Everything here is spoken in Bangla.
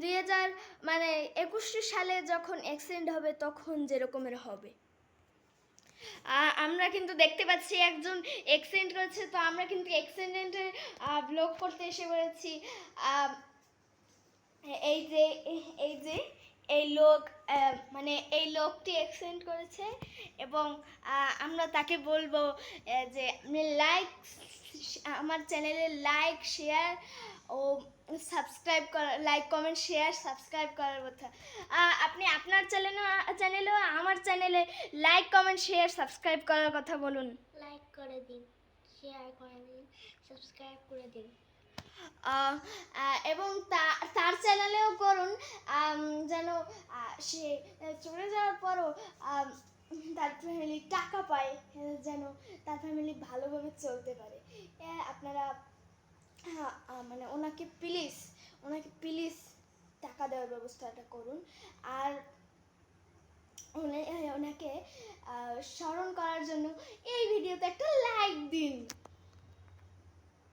2021 সালে যখন অ্যাক্সিডেন্ট হবে তখন যেরকমের হবে। আমরা কিন্তু দেখতে পাচ্ছি একজন অ্যাক্সিডেন্ট করেছে, তো আমরা কিন্তু অ্যাক্সিডেন্টের ব্লগ করতে এসে পড়েছি। এই যে এই যে এই লোক এই লোকটি অ্যাক্সিডেন্ট করেছে এবং আমরা তাকে বলবো যে আপনি আমার চ্যানেলে লাইক শেয়ার ও সাবস্ক্রাইব করা, লাইক কমেন্ট শেয়ার সাবস্ক্রাইব করার কথা। আপনি আপনার চ্যানেলেও আমার চ্যানেলে লাইক কমেন্ট শেয়ার সাবস্ক্রাইব করার কথা বলুন। লাইক করে দিন, শেয়ার করে দিন, সাবস্ক্রাইব করে দিন। এবং তার চ্যানেলেও করুন, যেন সে চলে যাওয়ার পরও তার ফ্যামিলি টাকা পায়, যেন তার ফ্যামিলি ভালোভাবে চলতে পারে। আপনারা ওনাকে প্লিজ টাকা দেওয়ার ব্যবস্থাটা করুন। আর ওনাকে স্মরণ করার জন্য এই ভিডিও